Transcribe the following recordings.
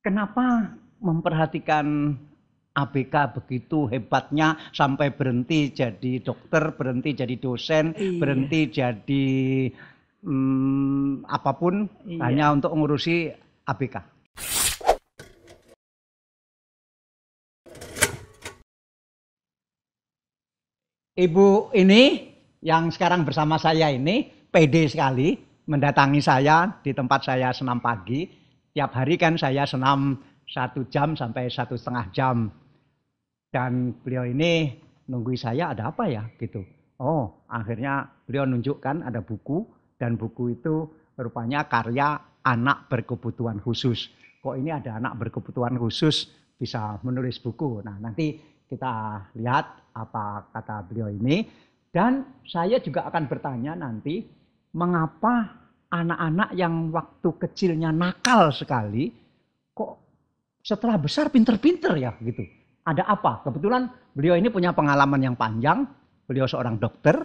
Kenapa memperhatikan ABK begitu hebatnya sampai berhenti jadi dokter, berhenti jadi dosen, berhenti jadi apapun hanya untuk ngurusi ABK? Ibu ini yang sekarang bersama saya ini pede sekali mendatangi saya di tempat saya senam pagi. Tiap hari kan saya senam 1 jam sampai 1,5 jam. Dan beliau ini nungguin saya ada apa ya gitu. Oh, akhirnya beliau nunjukkan ada buku dan buku itu rupanya karya anak berkebutuhan khusus. Kok ini ada anak berkebutuhan khusus bisa menulis buku. Nah, nanti kita lihat apa kata beliau ini. Dan saya juga akan bertanya nanti mengapa anak-anak yang waktu kecilnya nakal sekali kok setelah besar pinter-pinter ya gitu. Ada apa? Kebetulan beliau ini punya pengalaman yang panjang. Beliau seorang dokter,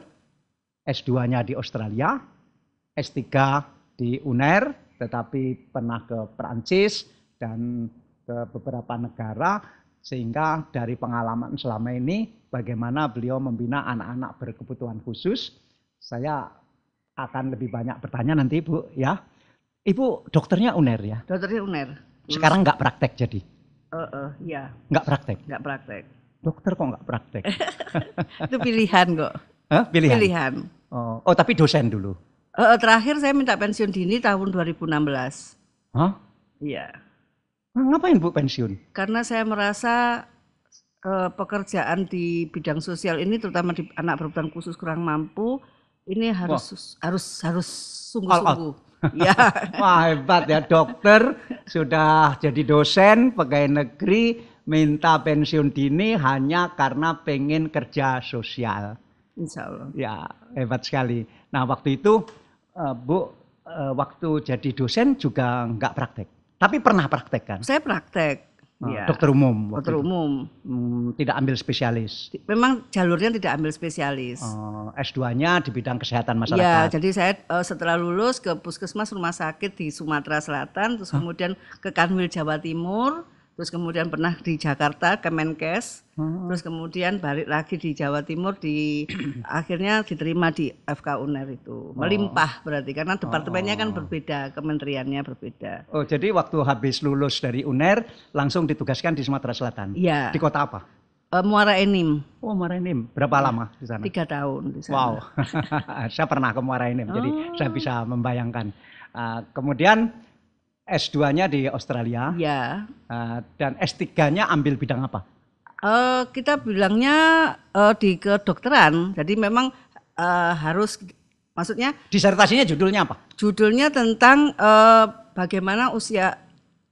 S2-nya di Australia, S3 di UNER, tetapi pernah ke Perancis dan ke beberapa negara. Sehingga dari pengalaman selama ini bagaimana beliau membina anak-anak berkebutuhan khusus. Saya akan lebih banyak bertanya nanti Ibu ya. Ibu dokternya UNER ya? Dokternya UNER. Sekarang nggak praktek jadi? Iya. Nggak praktek? Nggak praktek. Dokter kok nggak praktek? Itu pilihan kok. Hah? Pilihan? Pilihan. Oh, tapi dosen dulu? Terakhir saya minta pensiun dini tahun 2016. Hah? Iya. Ngapain Bu pensiun? Karena saya merasa pekerjaan di bidang sosial ini terutama di anak berkebutuhan khusus kurang mampu ini harus sungguh-sungguh. Ya. Wah, hebat ya, dokter sudah jadi dosen pegawai negeri minta pensiun dini hanya karena pengen kerja sosial. Insya Allah. Ya, hebat sekali. Nah, waktu itu Bu waktu jadi dosen juga nggak praktek. Tapi pernah praktek kan? Saya praktek. Ya. Dokter umum. Dokter umum. Tidak ambil spesialis. Memang jalurnya tidak ambil spesialis. S2-nya di bidang kesehatan masyarakat. Ya, jadi saya setelah lulus ke puskesmas rumah sakit di Sumatera Selatan, terus kemudian ke Kanwil Jawa Timur, terus kemudian pernah di Jakarta Kemenkes, terus kemudian balik lagi di Jawa Timur akhirnya diterima di FK UNER itu. Melimpah berarti karena departemennya kan berbeda, kementeriannya berbeda. Oh, jadi waktu habis lulus dari UNER langsung ditugaskan di Sumatera Selatan. Iya. Di kota apa? Muara Enim. Oh, Muara Enim. Berapa lama di sana? 3 tahun di sana. Wow. Saya pernah ke Muara Enim, jadi saya bisa membayangkan. Kemudian S2-nya di Australia. Ya. Dan S3-nya ambil bidang apa? Kita bilangnya di kedokteran. Jadi memang harus, maksudnya disertasinya judulnya apa? Judulnya tentang bagaimana usia,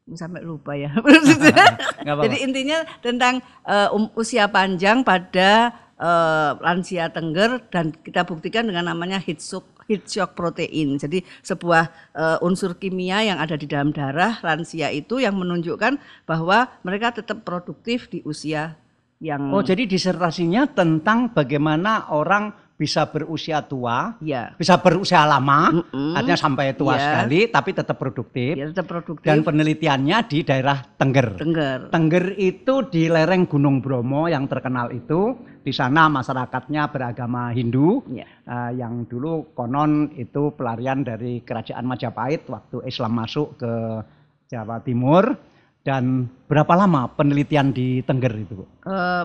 sampai lupa ya. Jadi intinya tentang usia panjang pada lansia Tengger dan kita buktikan dengan namanya heat shock protein. Jadi sebuah unsur kimia yang ada di dalam darah lansia itu yang menunjukkan bahwa mereka tetap produktif di usia yang... Oh, jadi disertasinya tentang bagaimana orang bisa berusia tua, ya. Bisa berusia lama, artinya sampai tua sekali, tapi tetap produktif. Ya, tetap produktif. Dan penelitiannya di daerah Tengger. Tengger itu di lereng Gunung Bromo yang terkenal itu. Di sana masyarakatnya beragama Hindu, yang dulu konon itu pelarian dari kerajaan Majapahit waktu Islam masuk ke Jawa Timur. Dan berapa lama penelitian di Tengger itu?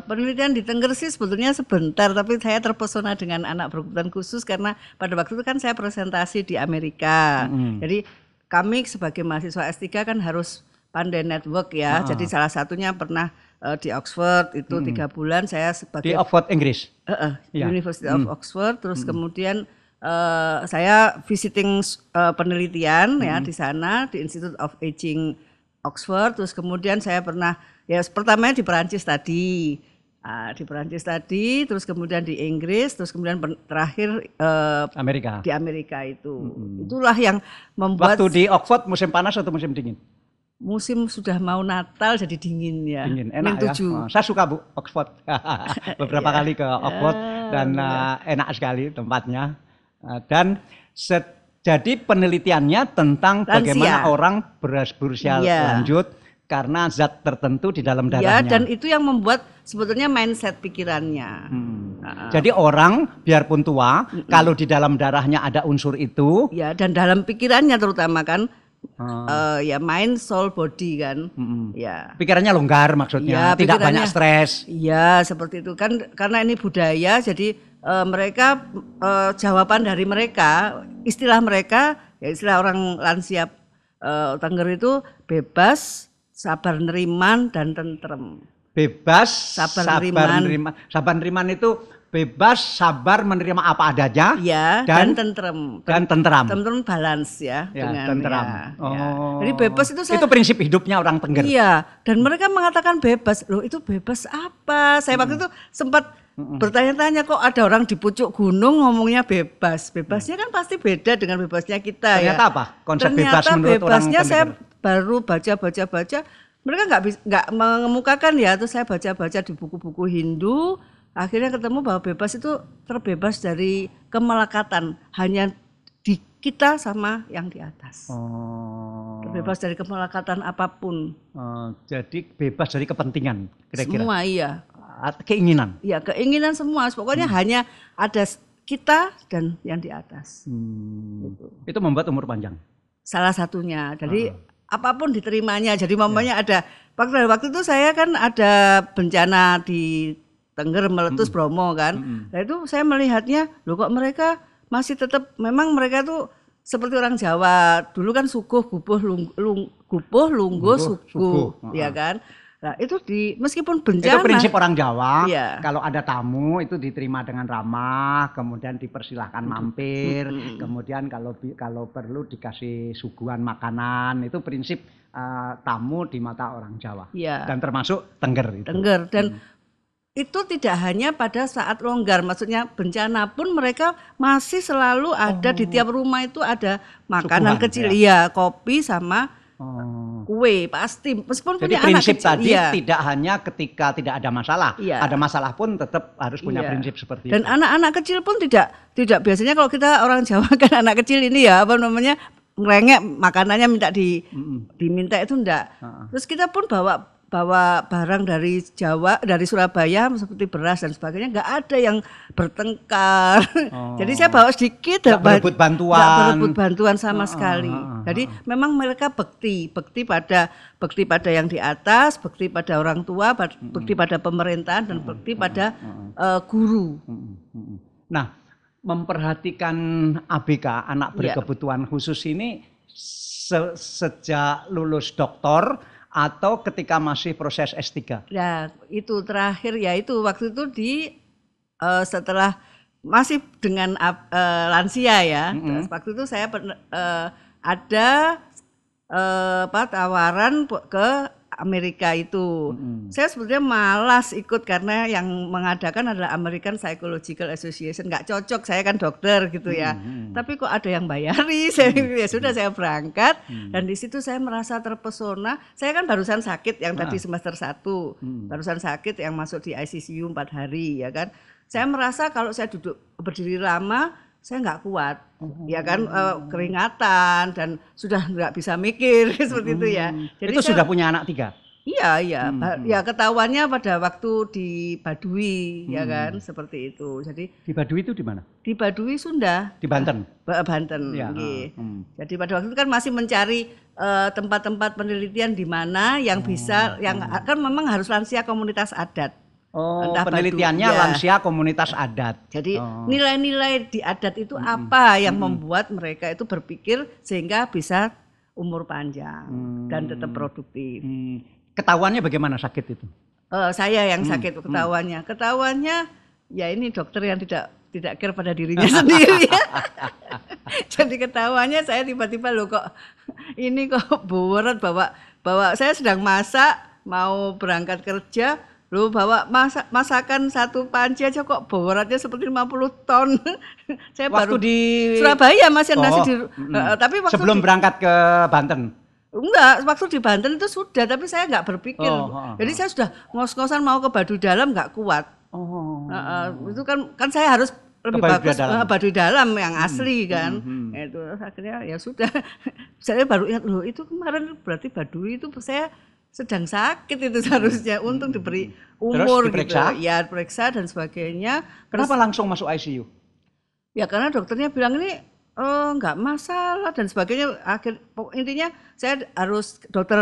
Penelitian di Tengger sih sebetulnya sebentar, tapi saya terpesona dengan anak berkebutuhan khusus karena pada waktu itu kan saya presentasi di Amerika. Jadi kami sebagai mahasiswa S3 kan harus pandai network ya. Jadi salah satunya pernah di Oxford itu 3 bulan saya sebagai... Di Oxford, Inggris? University of Oxford, terus kemudian saya visiting penelitian ya di sana, di Institute of Aging Oxford, terus kemudian saya pernah ya pertamanya di Perancis tadi, terus kemudian di Inggris, terus kemudian terakhir Amerika. Di Amerika itu. Itulah yang membuat. Waktu di Oxford musim panas atau musim dingin? Musim sudah mau Natal jadi dingin ya. Dingin, enak ya. Saya suka Bu Oxford. Beberapa kali ke Oxford dan enak sekali tempatnya. Dan jadi penelitiannya tentang bagaimana orang berusia lanjut karena zat tertentu di dalam Ya, darahnya. dan itu yang membuat sebetulnya mindset pikirannya. Jadi orang biarpun tua, kalau di dalam darahnya ada unsur itu, Ya, dan dalam pikirannya terutama kan, ya mind, soul, body kan. Ya. pikirannya longgar maksudnya, Ya, tidak pikirannya- banyak stres. Iya, seperti itu kan, karena ini budaya, jadi mereka jawaban dari mereka, istilah mereka, ya istilah orang lansia Tengger itu bebas, sabar neriman dan tentrem. Bebas, Sabar neriman. Sabar neriman itu bebas, sabar menerima apa adanya, Ya, dan tentrem. dan tenteram. Tentrem balance ya, Ya, dengan tenteram. ya. Jadi bebas itu saya Itu prinsip hidupnya orang Tengger. Iya, dan mereka mengatakan bebas. Loh, itu bebas apa? Saya waktu itu sempat bertanya-tanya, kok ada orang di pucuk gunung ngomongnya bebas. Bebasnya kan pasti beda dengan bebasnya kita. Ternyata ya. apa? Konsep bebas menurut orang bebasnya saya Tengger. baru baca. Mereka nggak mengemukakan ya. Terus saya baca-baca di buku-buku Hindu. Akhirnya ketemu bahwa bebas itu terbebas dari kemelekatan. Hanya di kita sama yang di atas. Terbebas dari kemelekatan apapun. Jadi bebas dari kepentingan, kira-kira. Semua iya. Keinginan. Ya, keinginan semua. Pokoknya hanya ada kita dan yang di atas. Itu membuat umur panjang. Salah satunya. Jadi apapun diterimanya. Jadi mamanya ada waktu itu saya kan ada bencana di Tengger meletus Bromo kan. Nah itu saya melihatnya, loh kok mereka masih tetap, memang mereka tuh seperti orang Jawa. Dulu kan suguh, gupuh, lungguh, suguh, ya kan. Nah itu meskipun bencana. Itu prinsip orang Jawa. Iya. Kalau ada tamu itu diterima dengan ramah, kemudian dipersilahkan mampir, kemudian kalau perlu dikasih suguhan makanan. Itu prinsip tamu di mata orang Jawa. Iya. Dan termasuk Tengger itu. Tengger dan itu tidak hanya pada saat longgar, maksudnya bencana pun mereka masih selalu ada di tiap rumah itu ada makanan Suguhan, kecil, iya, kopi sama kue pasti, meskipun Jadi punya anak prinsip kecil. tadi Iya. tidak hanya ketika tidak ada masalah, Iya. ada masalah pun tetap harus punya Iya. prinsip seperti Dan itu. anak-anak kecil pun tidak biasanya kalau kita orang Jawa kan anak kecil ini ya apa namanya ngerengek makanannya diminta itu enggak. Terus kita pun bawa barang dari Jawa, dari Surabaya seperti beras dan sebagainya, nggak ada yang bertengkar. Jadi saya bawa sedikit, Nggak berebut bantuan. nggak berebut bantuan sama sekali. Jadi memang mereka bekti pada yang di atas, bekti pada orang tua, bekti pada pemerintahan dan bekti pada guru. Nah, memperhatikan ABK, anak Iya. berkebutuhan khusus ini sejak lulus doktor atau ketika masih proses S3? Ya, itu terakhir ya itu waktu itu setelah masih dengan lansia ya. Terus waktu itu saya ada tawaran ke Amerika itu. Saya sebetulnya malas ikut karena yang mengadakan adalah American Psychological Association, nggak cocok, saya kan dokter gitu ya. Tapi kok ada yang bayari, ya sudah saya berangkat dan di situ saya merasa terpesona. Saya kan barusan sakit yang tadi semester 1, barusan sakit yang masuk di ICU 4 hari ya kan. Saya merasa kalau saya duduk berdiri lama saya nggak kuat, ya kan, keringatan dan sudah nggak bisa mikir seperti itu ya. Jadi itu sudah punya anak 3? Iya, ya ketahuannya pada waktu di Baduy, ya kan, seperti itu. Jadi Di Baduy itu di mana? di Baduy Sunda, Di Banten. Banten. Ya, nggih. Jadi pada waktu itu kan masih mencari tempat-tempat penelitian di mana yang bisa, yang kan memang harus lansia komunitas adat. Entah Penelitiannya Baduy, ya. lansia komunitas adat. Jadi nilai-nilai di adat itu apa yang membuat mereka itu berpikir sehingga bisa umur panjang dan tetap produktif. Ketahuannya bagaimana sakit itu? Saya yang sakit ketahuannya. Ketahuannya ya ini dokter yang tidak care pada dirinya sendiri. Jadi ketahuannya saya tiba-tiba loh kok ini kok berat bawa saya sedang masak mau berangkat kerja. Lu bawa masakan satu panci aja kok beratnya seperti 50 ton. Saya Waktu baru di Surabaya masih nasi tapi waktu sebelum berangkat ke Banten. Enggak, waktu di Banten itu sudah, tapi saya enggak berpikir. Jadi saya sudah ngos-ngosan mau ke Baduy Dalam enggak kuat. Itu kan saya harus lebih bagus Baduy Dalam yang asli kan. Itu akhirnya ya sudah. Saya baru ingat loh itu kemarin berarti Baduy itu saya sedang sakit itu seharusnya, untung diberi umur gitu. Ya periksa dan sebagainya. Kenapa langsung masuk ICU? Ya karena dokternya bilang ini nggak masalah dan sebagainya. Intinya saya harus dokter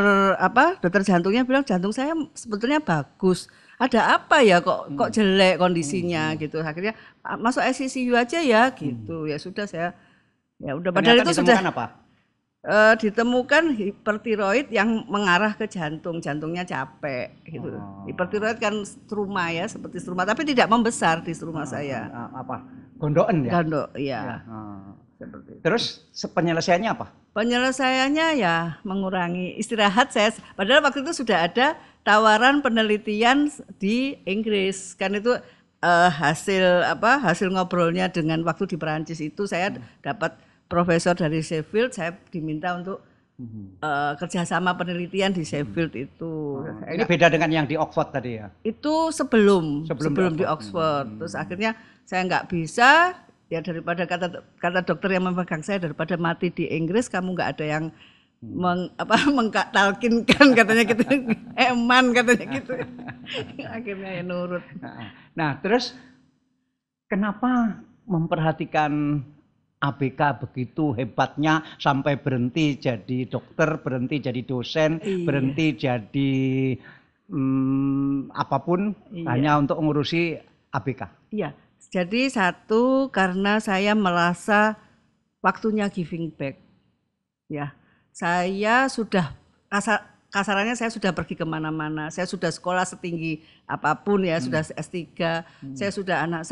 jantungnya bilang jantung saya sebetulnya bagus. Ada apa ya kok jelek kondisinya gitu. Akhirnya masuk ICU aja ya gitu. Ya sudah saya ya udah. Padahal itu sudah apa? Ditemukan hipertiroid yang mengarah ke jantung, jantungnya capek gitu. Hipertiroid kan struma ya, seperti struma tapi tidak membesar di struma saya. Apa? Gondoken ya? Gondok, iya. Seperti itu. Terus penyelesaiannya apa? Penyelesaiannya ya mengurangi istirahat saya. Padahal waktu itu sudah ada tawaran penelitian di Inggris. Kan itu hasil ngobrolnya dengan waktu di Perancis itu saya dapat profesor dari Sheffield, saya diminta untuk kerjasama penelitian di Sheffield itu. Ini beda dengan yang di Oxford tadi ya? Itu sebelum di Oxford. Terus akhirnya saya nggak bisa, ya daripada kata dokter yang memegang saya, daripada mati di Inggris, kamu nggak ada yang mengtalkinkan katanya gitu, eman katanya gitu. Akhirnya ya nurut. Nah terus kenapa memperhatikan ABK begitu hebatnya sampai berhenti jadi dokter, berhenti jadi dosen, berhenti jadi apapun hanya untuk ngurusi ABK? Iya, jadi satu karena saya merasa waktunya giving back. Ya, saya sudah kasarannya saya sudah pergi kemana-mana, saya sudah sekolah setinggi apapun ya, sudah S3, saya sudah anak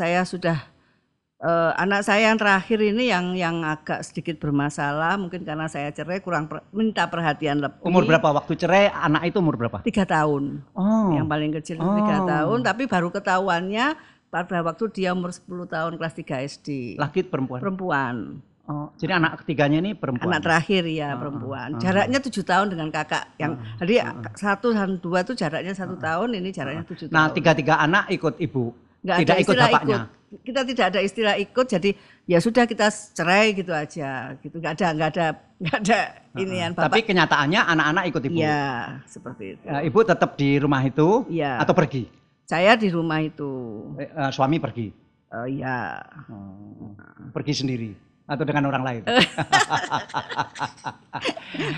saya yang terakhir ini yang agak sedikit bermasalah, mungkin karena saya cerai kurang minta perhatian lebih. Umur berapa waktu cerai? Anak itu umur berapa? 3 tahun. Yang paling kecil 3 tahun, tapi baru ketahuannya pada waktu dia umur 10 tahun kelas 3 SD. Laki perempuan? Perempuan. Jadi anak ketiganya ini perempuan? Anak terakhir ya perempuan. Jaraknya 7 tahun dengan kakak yang jadi 1 dan 2 itu jaraknya 1 tahun, ini jaraknya 7 tahun. Nah 3 anak ikut ibu? Tidak ikut bapaknya? Kita tidak ada istilah ikut, jadi ya sudah kita cerai gitu aja, gitu. Nggak ada inian. Tapi kenyataannya anak-anak ikut ibu. Iya, seperti itu. Ibu tetap di rumah itu atau pergi? Saya di rumah itu. Suami pergi? Iya. Pergi sendiri atau dengan orang lain?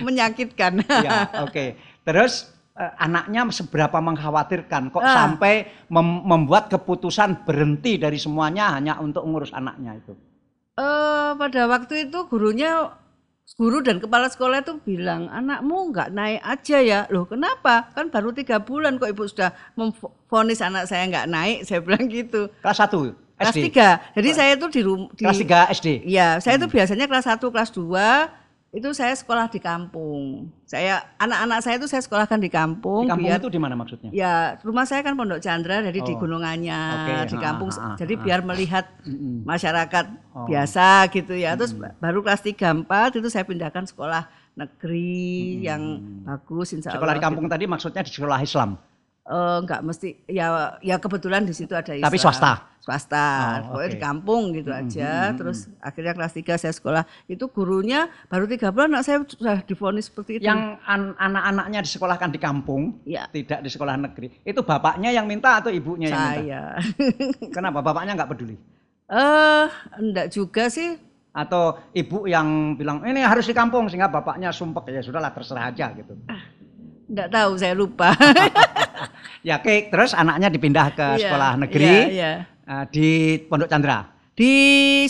Menyakitkan. Ya, oke. Terus anaknya seberapa mengkhawatirkan kok sampai membuat keputusan berhenti dari semuanya hanya untuk ngurus anaknya itu? Pada waktu itu guru dan kepala sekolah itu bilang, anakmu nggak naik aja ya. Loh kenapa? Kan baru 3 bulan kok ibu sudah memvonis anak saya nggak naik, saya bilang gitu. Kelas 1 kelas SD? 3. Jadi saya itu di kelas 3 SD? Iya, saya itu biasanya kelas 1, kelas 2 itu saya sekolah di kampung. Anak-anak saya itu saya sekolahkan di kampung. Di kampung itu di mana maksudnya? Ya, rumah saya kan Pondok Chandra, jadi di Gunung Anyar, di kampung. Jadi biar melihat masyarakat biasa gitu ya. Terus baru kelas 3, 4 itu saya pindahkan sekolah negeri yang bagus insya Allah. Sekolah di kampung gitu. Tadi maksudnya di sekolah Islam? Enggak mesti, ya kebetulan di situ ada Islam. Tapi swasta? Swasta, pokoknya di kampung gitu aja. Terus akhirnya kelas 3 saya sekolah, itu gurunya baru 3 bulan anak saya sudah divonis seperti itu. Yang anak-anaknya disekolahkan di kampung, tidak di sekolah negeri, itu bapaknya yang minta atau ibunya yang minta? Saya. Kenapa bapaknya nggak peduli? Enggak juga sih. Atau ibu yang bilang ini harus di kampung sehingga bapaknya sumpek, ya sudahlah terserah aja gitu. Enggak tahu, saya lupa. Ya oke, terus anaknya dipindah ke sekolah negeri di Pondok Chandra. Di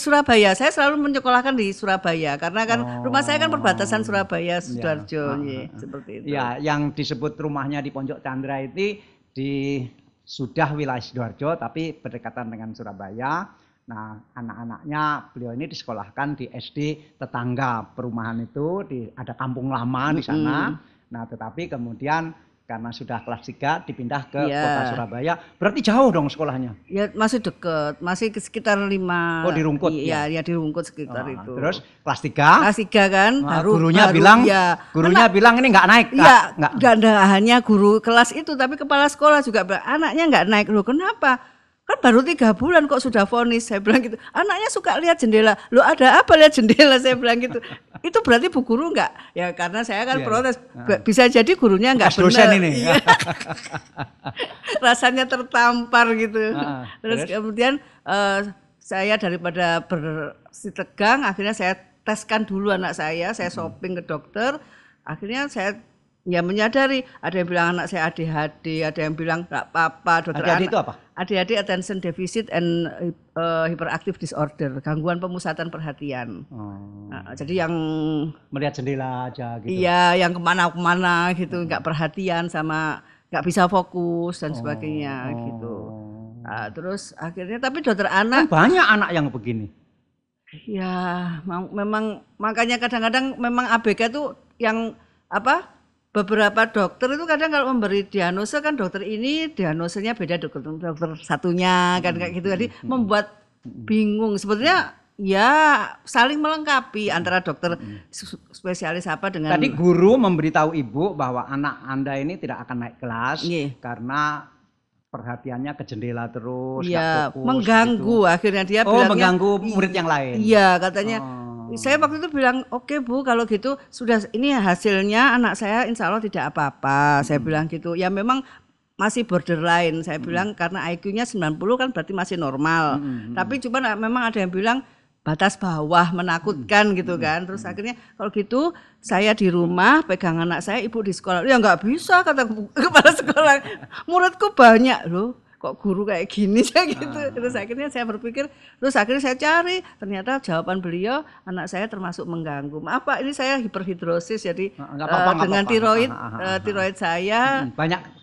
Surabaya, saya selalu menyekolahkan di Surabaya karena kan rumah saya kan perbatasan Surabaya Sidoarjo, seperti itu. Ya, yang disebut rumahnya di Pondok Chandra itu sudah wilayah Sidoarjo tapi berdekatan dengan Surabaya. Nah, anak-anaknya beliau ini disekolahkan di SD tetangga perumahan itu, ada kampung lama di sana. Nah, tetapi kemudian karena sudah kelas 3 dipindah ke kota Surabaya, berarti jauh dong sekolahnya? Ya masih dekat, masih sekitar 5. Oh di Rungkut? Iya, ya di Rungkut sekitar itu. Terus kelas 3? Kelas 3 kan, gurunya bilang ini nggak naik. Iya, nggak hanya guru kelas itu, tapi kepala sekolah juga bilang anaknya nggak naik. Loh kenapa? Kan baru 3 bulan kok sudah vonis, saya bilang gitu. Anaknya suka lihat jendela, lo ada apa lihat jendela, saya bilang gitu. Itu berarti Bu Guru enggak? Ya karena saya kan protes, bisa jadi gurunya enggak benar. Ini. Iya. Rasanya tertampar gitu. Terus kemudian saya daripada bersitegang, akhirnya saya teskan dulu anak saya shopping ke dokter, akhirnya saya ya menyadari, ada yang bilang anak saya ADHD, ada yang bilang nggak apa-apa. Dokter ADHD itu apa? ADHD attention deficit and hyperactive disorder, gangguan pemusatan perhatian. Jadi yang melihat jendela aja gitu. Iya, yang kemana-kemana gitu, nggak perhatian sama nggak bisa fokus dan sebagainya gitu. Nah, terus akhirnya tapi dokter anak kan banyak anak yang begini. Ya, memang makanya kadang-kadang memang ABK itu yang apa? Beberapa dokter itu kadang kalau memberi diagnosa kan dokter ini diagnosanya beda dokter satunya kan kayak gitu. Jadi membuat bingung. Sebetulnya ya saling melengkapi antara dokter spesialis apa dengan. Tadi guru memberitahu ibu bahwa anak Anda ini tidak akan naik kelas karena perhatiannya ke jendela terus, ya, fokus, mengganggu gitu. Akhirnya dia bilangnya mengganggu murid yang lain. Iya, katanya. Saya waktu itu bilang, oke Bu, kalau gitu sudah ini hasilnya anak saya insya Allah tidak apa-apa. Saya bilang gitu. Ya memang masih borderline. Saya bilang karena IQ-nya 90 kan berarti masih normal. Tapi cuma memang ada yang bilang batas bawah, menakutkan gitu kan. Terus akhirnya kalau gitu saya di rumah pegang anak saya, ibu di sekolah. Ya nggak bisa kata kepala sekolah. Muridku banyak loh. Kok guru kayak gini saya gitu. Terus akhirnya saya berpikir, terus akhirnya saya cari, ternyata jawaban beliau anak saya termasuk mengganggu. Maaf Pak, ini saya hiperhidrosis jadi dengan tiroid saya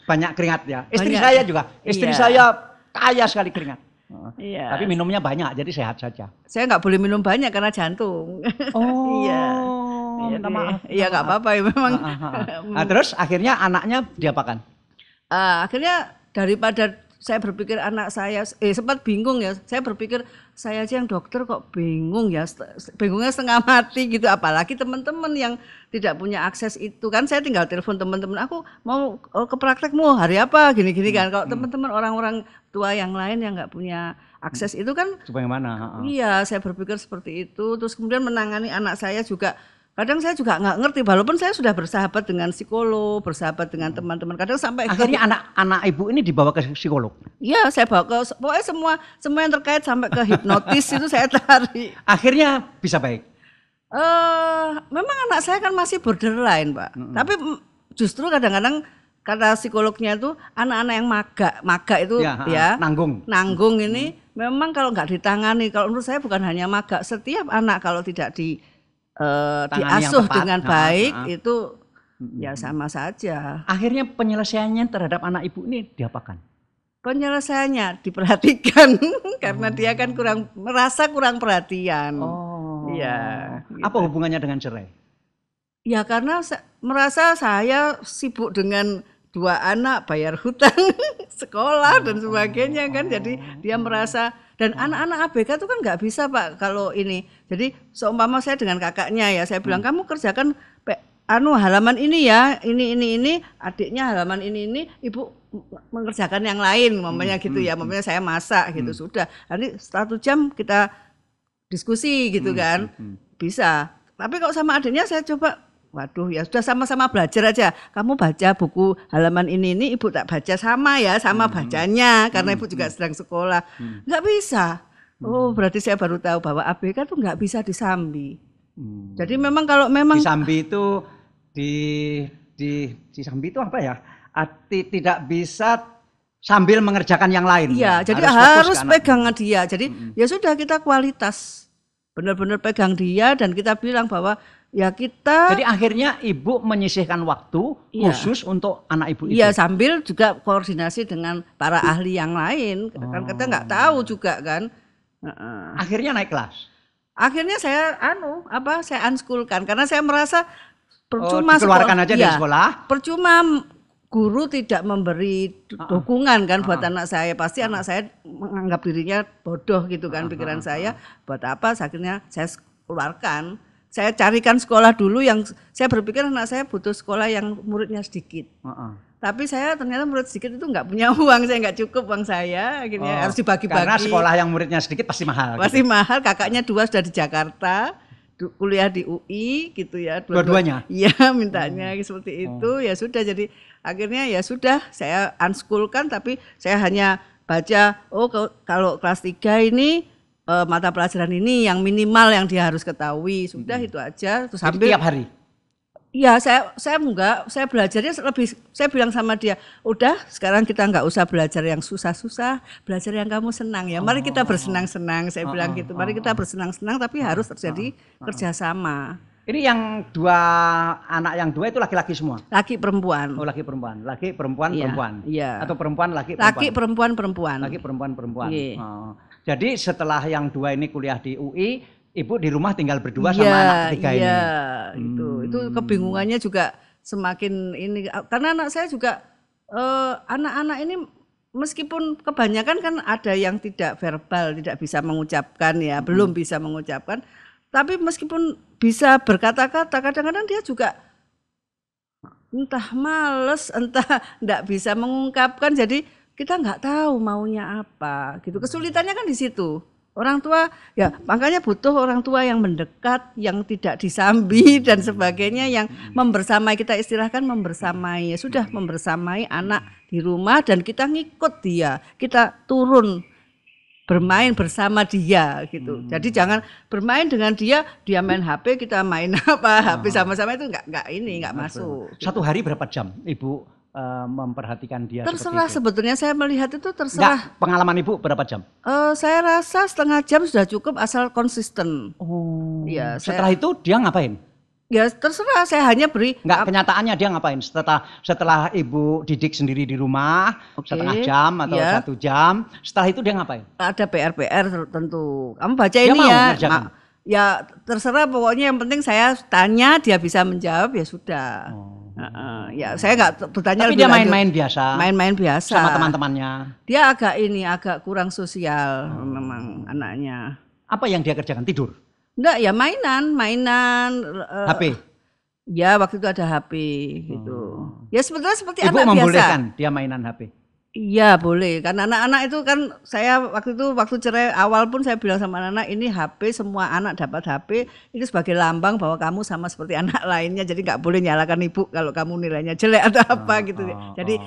banyak keringat ya. Istri saya juga. Istri saya kaya sekali keringat. Iya. Tapi minumnya banyak jadi sehat saja. Saya nggak boleh minum banyak karena jantung. Iya. Maaf. Iya nggak apa-apa ya memang. Nah, terus akhirnya anaknya diapakan? Akhirnya daripada saya berpikir anak saya sempat bingung ya. Saya berpikir saya aja yang dokter kok bingung ya. Bingungnya setengah mati gitu. Apalagi teman-teman yang tidak punya akses itu kan. Saya tinggal telepon teman-teman. Aku mau ke praktekmu hari apa gini-gini kan. Kalau teman-teman orang-orang tua yang lain yang nggak punya akses itu kan. Bagaimana? Iya, saya berpikir seperti itu. Terus kemudian menangani anak saya juga. Kadang saya juga nggak ngerti, walaupun saya sudah bersahabat dengan psikolog, bersahabat dengan teman-teman. Kadang sampai akhirnya anak ibu ini dibawa ke psikolog. Iya, saya bawa ke pokoknya semua yang terkait sampai ke hipnotis itu saya tarik. Akhirnya bisa baik. Memang anak saya kan masih borderline, Pak. Tapi justru kadang-kadang kata psikolognya itu anak-anak yang maga itu ya nanggung ini memang kalau nggak ditangani, kalau menurut saya bukan hanya maga, setiap anak kalau tidak diasuh dengan baik itu ya sama saja. Akhirnya penyelesaiannya terhadap anak ibu ini diapakan? Penyelesaiannya diperhatikan karena dia kan merasa kurang perhatian. Iya. Apa hubungannya dengan cerai? Ya karena merasa saya sibuk dengan 2 anak, bayar hutang, sekolah dan sebagainya kan. Jadi dia merasa. Dan anak-anak ABK itu kan nggak bisa Pak kalau ini. Jadi seumpama saya dengan kakaknya ya, saya bilang kamu kerjakan halaman ini ya, ini, adiknya halaman ini, ibu mengerjakan yang lain, mamanya gitu ya, mamanya saya masak gitu sudah. Nanti 1 jam kita diskusi gitu kan, bisa. Tapi kalau sama adiknya saya coba. Waduh ya sudah sama-sama belajar aja. Kamu baca buku halaman ini ibu tak baca sama ya, sama bacanya karena ibu juga sedang sekolah. Nggak bisa. Oh berarti saya baru tahu bahwa ABK itu nggak bisa disambi. Jadi memang kalau disambi itu disambi itu apa ya? Tidak bisa sambil mengerjakan yang lain. Iya, jadi harus pegang dia. Jadi ya sudah kita kualitas. Benar-benar pegang dia dan kita bilang bahwa ya kita. Jadi akhirnya ibu menyisihkan waktu khusus untuk anak ibu itu. Iya, sambil juga koordinasi dengan para ahli yang lain. Kan kita nggak tahu juga kan. Akhirnya naik kelas. Akhirnya saya saya unschoolkan karena saya merasa percuma dikeluarkan aja dari sekolah. Percuma guru tidak memberi dukungan kan buat anak saya. Pasti anak saya menganggap dirinya bodoh gitu kan pikiran saya. Buat apa? Akhirnya saya keluarkan. Saya carikan sekolah dulu yang saya berpikir anak saya butuh sekolah yang muridnya sedikit. Tapi saya ternyata murid sedikit itu nggak punya uang, saya nggak cukup uang saya, akhirnya harus dibagi-bagi. Karena sekolah yang muridnya sedikit pasti mahal. Pasti gitu. Mahal, kakaknya 2 sudah di Jakarta, kuliah di UI gitu ya. Dua-duanya? Iya, mintanya seperti itu, ya sudah. Jadi akhirnya ya sudah, saya unschoolkan, tapi saya hanya baca, kalau kelas 3 ini mata pelajaran ini yang minimal yang dia harus ketahui, sudah itu aja. Terus jadi tiap hari? Iya, saya enggak, saya belajarnya lebih, saya bilang sama dia, udah sekarang kita enggak usah belajar yang susah-susah, belajar yang kamu senang ya. Mari kita bersenang-senang, saya bilang gitu. Mari kita bersenang-senang, tapi harus terjadi kerjasama. Ini yang 2 anak yang 2 itu laki-laki semua? Laki perempuan. Oh, laki perempuan, laki perempuan perempuan. Iya. Atau perempuan laki perempuan. Laki perempuan perempuan. Laki perempuan perempuan. Iya. Oh. Jadi setelah yang 2 ini kuliah di UI, Ibu di rumah tinggal berdua sama anak ketiga ini. Iya, itu kebingungannya juga semakin ini, karena anak saya juga anak-anak ini meskipun kebanyakan kan ada yang tidak verbal, tidak bisa mengucapkan ya, belum bisa mengucapkan, tapi meskipun bisa berkata-kata, kadang-kadang dia juga entah males, entah enggak bisa mengungkapkan, jadi kita nggak tahu maunya apa gitu. Kesulitannya kan di situ. Orang tua ya makanya butuh orang tua yang mendekat, yang tidak disambi dan sebagainya, yang membersamai, kita istilahkan membersamai. Ya sudah, membersamai anak di rumah dan kita ngikut dia, kita turun bermain bersama dia gitu. Jadi jangan bermain dengan dia main HP, kita main HP sama-sama, itu nggak masuk. Satu hari berapa jam Ibu memperhatikan dia? Terserah, sebetulnya saya melihat itu terserah. Pengalaman Ibu berapa jam? Saya rasa setengah jam sudah cukup asal konsisten. Oh. Ya, setelah itu dia ngapain? Ya terserah, saya hanya beri. Kenyataannya dia ngapain? Setelah Ibu didik sendiri di rumah, setengah jam atau 1 jam, setelah itu dia ngapain? Ada PR tentu. Kamu baca dia ini ya. Ya terserah, pokoknya yang penting saya tanya, dia bisa menjawab, ya sudah. Ya saya nggak bertanya. Tapi dia main-main biasa. Main-main biasa. Sama teman-temannya. Dia agak kurang sosial memang anaknya. Apa yang dia kerjakan? Tidur? Enggak, ya mainan. HP? Ya waktu itu ada HP gitu. Ya sebetulnya seperti Ibu anak biasa. Ibu membolehkan dia mainan HP? Iya boleh, karena anak-anak itu kan, saya waktu cerai awal pun saya bilang sama anak-anak, ini HP, semua anak dapat HP, itu sebagai lambang bahwa kamu sama seperti anak lainnya, jadi nggak boleh nyalakan ibu kalau kamu nilainya jelek atau apa gitu. Jadi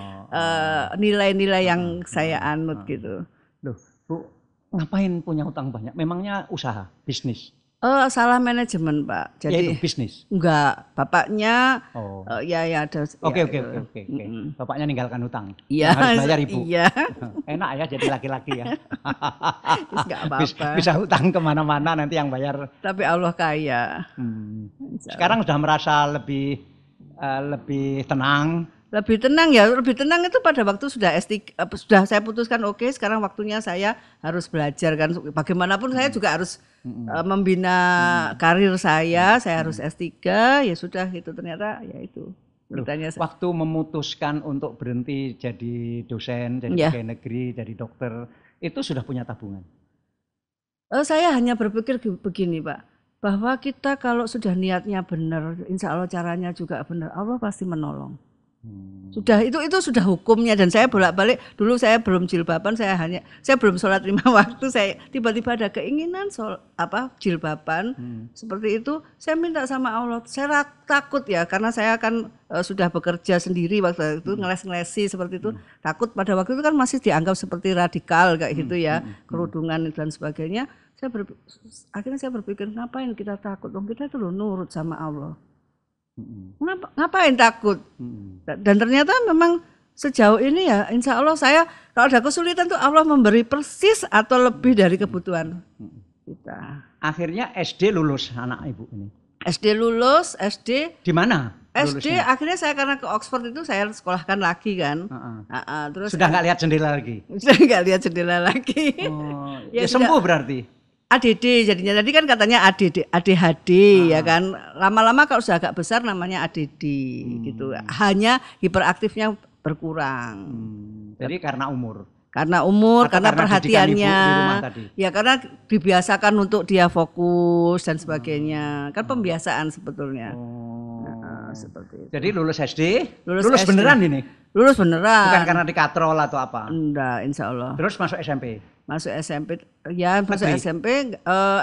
nilai-nilai yang saya anut gitu. Loh, Bu, ngapain punya utang banyak? Memangnya usaha, bisnis? Salah manajemen Pak. Jadi ya itu bisnis? Enggak, bapaknya ya ada. Oke. Bapaknya ninggalkan utang. Iya. Harus bayar Ibu. Iya. Enak ya jadi laki-laki ya. Enggak apa-apa. Bisa utang kemana-mana, nanti yang bayar. Tapi Allah kaya. Sekarang sudah merasa lebih tenang. Lebih tenang itu pada waktu sudah S3, sudah saya putuskan sekarang waktunya saya harus belajar kan, bagaimanapun saya juga harus membina karir saya harus S3, ya sudah itu ternyata ya itu. Waktu memutuskan untuk berhenti jadi dosen, jadi pegawai negeri, jadi dokter, itu sudah punya tabungan? Saya hanya berpikir begini Pak, bahwa kita kalau sudah niatnya benar, insya Allah caranya juga benar, Allah pasti menolong. Sudah itu sudah hukumnya, dan saya bolak-balik dulu saya belum jilbaban, saya belum sholat 5 waktu, saya tiba-tiba ada keinginan jilbaban seperti itu, saya minta sama Allah. Saya takut ya, karena saya kan sudah bekerja sendiri waktu itu, ngeles-ngelesi seperti itu, takut pada waktu itu kan masih dianggap seperti radikal kayak gitu ya, kerudungan dan sebagainya. Akhirnya saya berpikir, ngapain kita takut, kita tuh nurut sama Allah. Ngapain takut? Dan ternyata memang sejauh ini ya insya Allah saya kalau ada kesulitan tuh Allah memberi persis atau lebih dari kebutuhan kita. Akhirnya SD lulus anak Ibu ini? SD lulus, SD. Di mana? SD lulusnya? Akhirnya saya karena ke Oxford itu saya sekolahkan lagi kan. Terus sudah nggak lihat jendela lagi? Sudah nggak lihat jendela lagi. Ya sembuh berarti? ADD jadinya, tadi kan katanya ADHD ya kan, lama-lama kalau sudah agak besar namanya ADD gitu, hanya hiperaktifnya berkurang. Jadi karena umur? Karena perhatiannya, ya karena dibiasakan untuk dia fokus dan sebagainya, kan pembiasaan sebetulnya. Seperti itu. Jadi lulus SD, lulus beneran ini? Lulus beneran. Bukan karena dikatrol atau apa? Enggak, insya Allah. Terus masuk SMP? Masuk SMP, ya masuk Negeri? SMP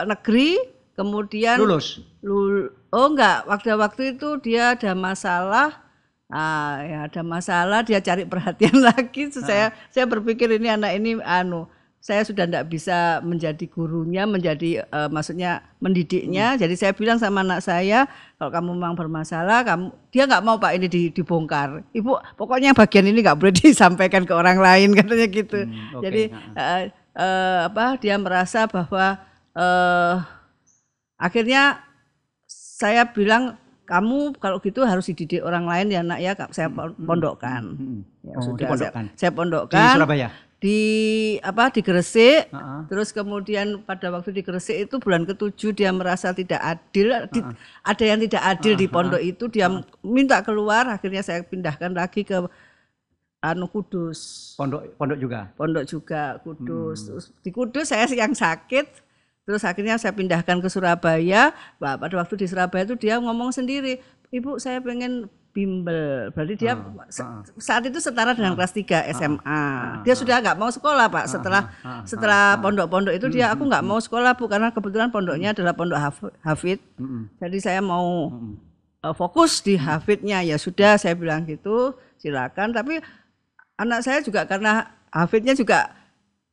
negeri, kemudian Lulus? oh enggak, waktu itu dia ada masalah. Ya ada masalah, dia cari perhatian lagi. Terus saya berpikir ini anak ini saya sudah tidak bisa menjadi gurunya, menjadi maksudnya mendidiknya. Jadi saya bilang sama anak saya, kalau kamu memang bermasalah, dia nggak mau Pak ini dibongkar. Ibu, pokoknya bagian ini nggak boleh disampaikan ke orang lain katanya gitu. Okay. Jadi dia merasa bahwa akhirnya saya bilang, kamu kalau gitu harus dididik orang lain ya nak ya, saya pondokkan. Ya, sudah saya pondokkan. Di Surabaya? Di Gresik. Terus kemudian pada waktu di Gresik itu bulan ke-7 dia merasa tidak adil, ada yang tidak adil di pondok itu, dia minta keluar, akhirnya saya pindahkan lagi ke Kudus. Pondok juga. Pondok juga Kudus. Terus di Kudus saya yang sakit. Terus akhirnya saya pindahkan ke Surabaya. Pada waktu di Surabaya itu dia ngomong sendiri, Ibu saya pengen bimbel. Berarti dia saat itu setara dengan kelas 3 SMA. Dia sudah nggak mau sekolah Pak. Setelah pondok-pondok itu dia, aku nggak mau sekolah Bu, karena kebetulan pondoknya adalah pondok hafid. Jadi saya mau fokus di hafidnya. Ya sudah, saya bilang gitu, silakan. Tapi anak saya juga karena hafidnya juga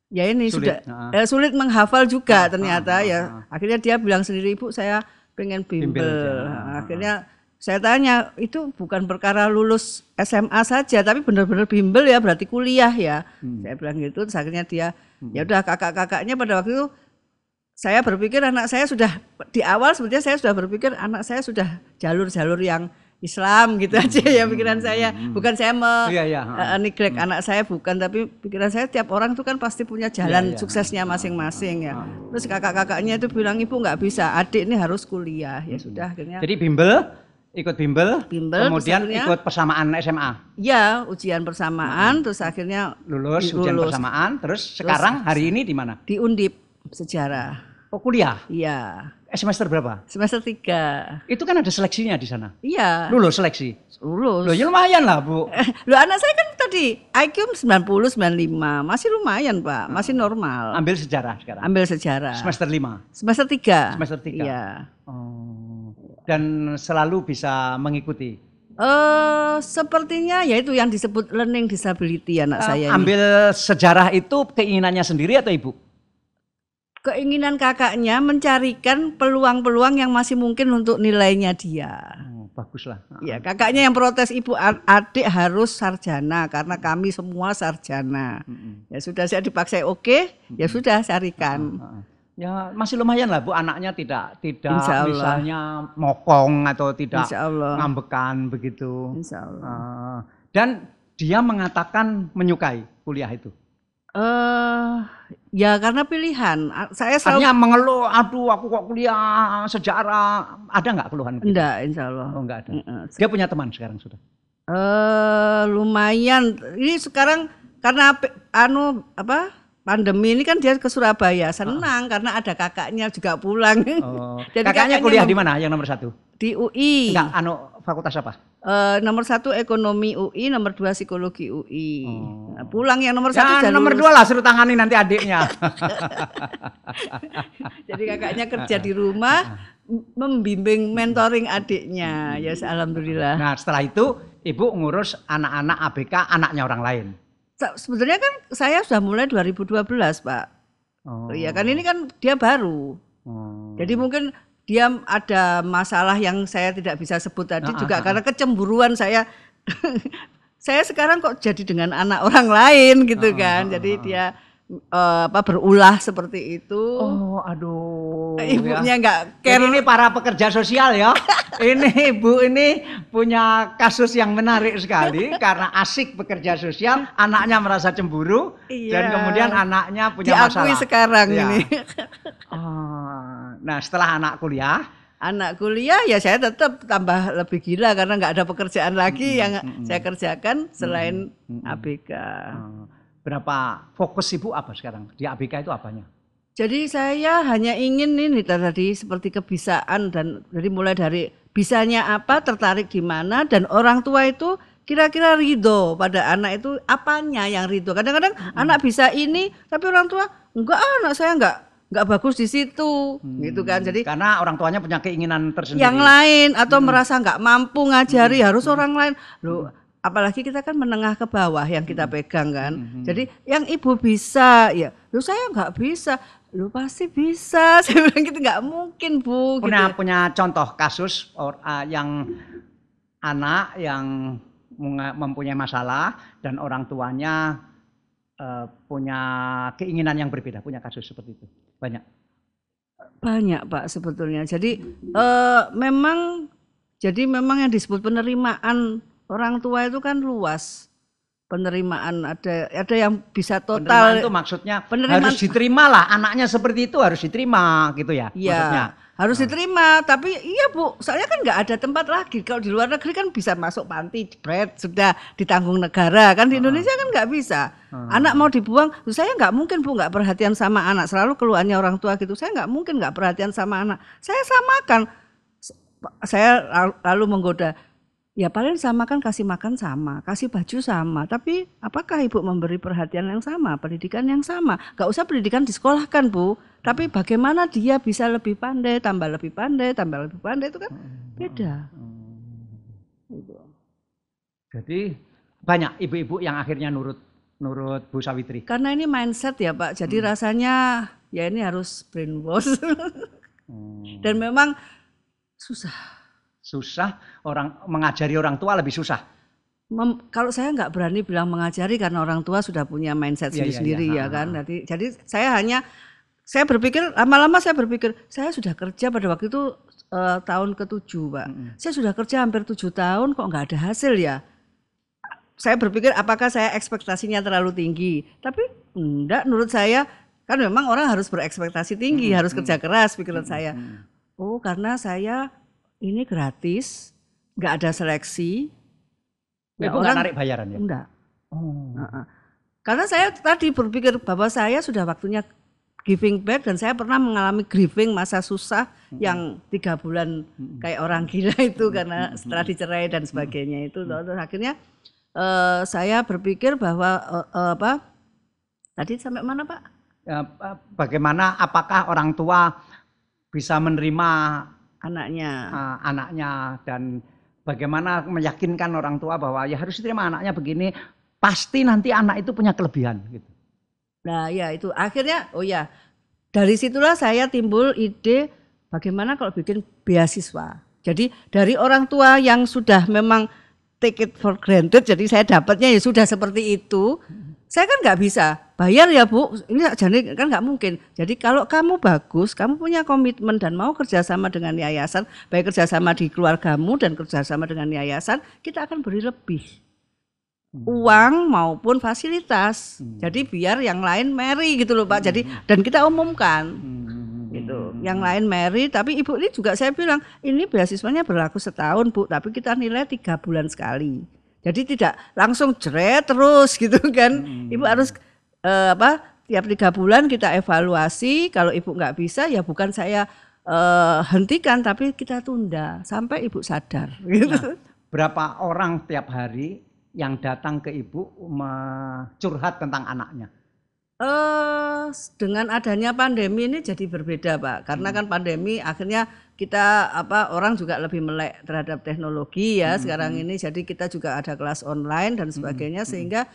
ya ini sulit. Sulit menghafal juga ternyata ya. Akhirnya dia bilang sendiri, Ibu saya pengen bimbel. Akhirnya saya tanya, itu bukan perkara lulus SMA saja, tapi benar-benar bimbel ya, berarti kuliah ya. Saya bilang gitu. Terus akhirnya dia ya udah, kakak-kakaknya pada waktu itu saya berpikir anak saya sudah di awal, sebetulnya saya sudah berpikir anak saya sudah jalur-jalur yang Islam gitu aja ya pikiran saya. Bukan saya neglect anak saya, bukan, tapi pikiran saya tiap orang itu kan pasti punya jalan suksesnya masing-masing ya. Terus kakak-kakaknya itu bilang, Ibu nggak bisa, adik ini harus kuliah. Ya sudah akhirnya. Jadi ikut bimbel kemudian ikut persamaan SMA. Iya, ujian persamaan, terus akhirnya lulus ujian persamaan, terus sekarang hari ini di mana? Di Undip Sejarah. Oh, kuliah? Iya. Semester berapa? Semester 3. Itu kan ada seleksinya di sana? Iya. Lulus seleksi? Lulus. Loh ya lumayan lah Bu. Loh anak saya kan tadi IQ 90, 95. Masih lumayan Pak, masih normal. Ambil sejarah sekarang? Ambil sejarah. Semester 5? Semester 3. Semester 3? Iya. Oh. Dan selalu bisa mengikuti? Sepertinya ya itu yang disebut learning disability anak saya ini. Ambil sejarah itu keinginannya sendiri atau Ibu? Keinginan kakaknya mencarikan peluang-peluang yang masih mungkin untuk nilainya dia. Bagus lah. Ya, kakaknya yang protes, Ibu adik harus sarjana karena kami semua sarjana. Ya sudah, saya dipaksa oke, ya sudah carikan. Ya masih lumayan lah Bu, anaknya tidak misalnya mokong atau tidak ngambekan begitu. Insya Allah. Dan dia mengatakan menyukai kuliah itu. Ya karena pilihan. Saya selalu artinya mengeluh, aduh aku kok kuliah sejarah, ada nggak keluhan? Enggak, insya Allah. Oh enggak ada. Dia punya teman sekarang sudah? Lumayan. Ini sekarang karena pandemi ini kan dia ke Surabaya, senang karena ada kakaknya juga pulang. Jadi kakaknya kuliah di mana yang nomor 1? Di UI. Enggak, fakultas apa? Nomor 1 ekonomi UI, nomor 2 psikologi UI. Nah, pulang yang nomor 1 ya, nomor 2 lah, suruh tangani nanti adiknya. Jadi kakaknya kerja di rumah, membimbing mentoring adiknya. Ya alhamdulillah. Nah setelah itu Ibu ngurus anak-anak ABK, anaknya orang lain. Sebetulnya kan saya sudah mulai 2012 Pak. Iya kan ini kan dia baru. Jadi mungkin dia ada masalah yang saya tidak bisa sebut tadi juga karena kecemburuan saya. Saya sekarang kok jadi dengan anak orang lain gitu kan. Jadi dia berulah seperti itu. Oh, aduh. Ibunya nggak care. Ini para pekerja sosial ya. Ini Ibu ini punya kasus yang menarik sekali karena asik bekerja sosial, anaknya merasa cemburu dan kemudian anaknya punya masalah. Diakui sekarang ini. Nah, setelah anak kuliah ya saya tetap tambah lebih gila karena nggak ada pekerjaan lagi yang saya kerjakan selain ABK. Berapa fokus Ibu apa sekarang di ABK itu apanya? Jadi saya hanya ingin ini tadi seperti kebisaan dan jadi mulai dari bisanya apa, tertarik di mana, dan orang tua itu kira-kira ridho pada anak itu apanya yang ridho. Kadang-kadang anak bisa ini tapi orang tua enggak, anak saya enggak bagus di situ gitu kan. Jadi karena orang tuanya punya keinginan tersendiri yang lain atau merasa enggak mampu ngajari harus orang lain. Loh, apalagi kita kan menengah ke bawah yang kita pegang kan. Jadi yang ibu bisa ya, loh saya enggak bisa. Loh pasti bisa. Saya bilang gitu, enggak mungkin Bu. Punya contoh kasus yang anak yang mempunyai masalah dan orang tuanya punya keinginan yang berbeda, punya kasus seperti itu banyak Pak sebetulnya. Jadi memang yang disebut penerimaan orang tua itu kan luas. Penerimaan ada yang bisa total. Penerimaan itu maksudnya harus diterima lah, anaknya seperti itu harus diterima gitu ya. Iya, maksudnya harus diterima. Tapi iya Bu, soalnya kan nggak ada tempat lagi. Kalau di luar negeri kan bisa masuk panti, jebret, sudah ditanggung negara. Kan di Indonesia kan nggak bisa. Anak mau dibuang, saya nggak mungkin Bu nggak perhatian sama anak. Selalu keluhannya orang tua gitu. Saya nggak mungkin nggak perhatian sama anak. Saya samakan. Saya lalu menggoda. Ya paling sama kan, kasih makan sama, kasih baju sama. Tapi apakah ibu memberi perhatian yang sama, pendidikan yang sama? Gak usah pendidikan disekolahkan Bu. Tapi bagaimana dia bisa lebih pandai, tambah lebih pandai itu kan beda. Jadi banyak ibu-ibu yang akhirnya nurut Bu Sawitri. Karena ini mindset ya Pak. Jadi rasanya ya ini harus brainwash. Dan memang susah, orang mengajari orang tua lebih susah. Kalau saya nggak berani bilang mengajari karena orang tua sudah punya mindset sendiri ya kan. Jadi saya berpikir lama-lama saya sudah kerja pada waktu itu tahun ke-7 Pak. Saya sudah kerja hampir 7 tahun kok nggak ada hasil ya. Saya berpikir apakah saya ekspektasinya terlalu tinggi. Tapi enggak, menurut saya kan memang orang harus berekspektasi tinggi, harus kerja keras pikiran saya. Oh karena saya ini gratis, nggak ada seleksi. Ibu nggak narik bayaran ya? Enggak. Karena saya tadi berpikir bahwa saya sudah waktunya giving back dan saya pernah mengalami grieving masa susah yang 3 bulan kayak orang gila itu karena setelah dicerai dan sebagainya itu. Terus akhirnya saya berpikir bahwa tadi sampai mana Pak? Bagaimana apakah orang tua bisa menerima anaknya dan bagaimana meyakinkan orang tua bahwa ya harus diterima anaknya begini, pasti nanti anak itu punya kelebihan gitu. Nah ya itu akhirnya dari situlah saya timbul ide bagaimana kalau bikin beasiswa. Jadi dari orang tua yang sudah memang take it for granted, jadi saya dapatnya ya sudah seperti itu. Saya kan nggak bisa bayar ya Bu, ini jadi kan nggak mungkin. Jadi kalau kamu bagus, kamu punya komitmen dan mau kerjasama dengan yayasan, baik kerjasama di keluargamu dan kerjasama dengan yayasan, kita akan beri lebih uang maupun fasilitas. Jadi biar yang lain marry gitu loh Pak. Jadi dan kita umumkan gitu. Yang lain marry, tapi ibu ini juga saya bilang ini beasiswanya berlaku setahun Bu, tapi kita nilai 3 bulan sekali. Jadi tidak langsung jeret terus gitu kan. Ibu harus tiap 3 bulan kita evaluasi. Kalau ibu nggak bisa ya bukan saya hentikan, tapi kita tunda sampai ibu sadar. Gitu. Nah, berapa orang tiap hari yang datang ke ibu curhat tentang anaknya? Dengan adanya pandemi ini jadi berbeda Pak, karena kan pandemi akhirnya kita orang juga lebih melek terhadap teknologi ya sekarang ini, jadi kita juga ada kelas online dan sebagainya sehingga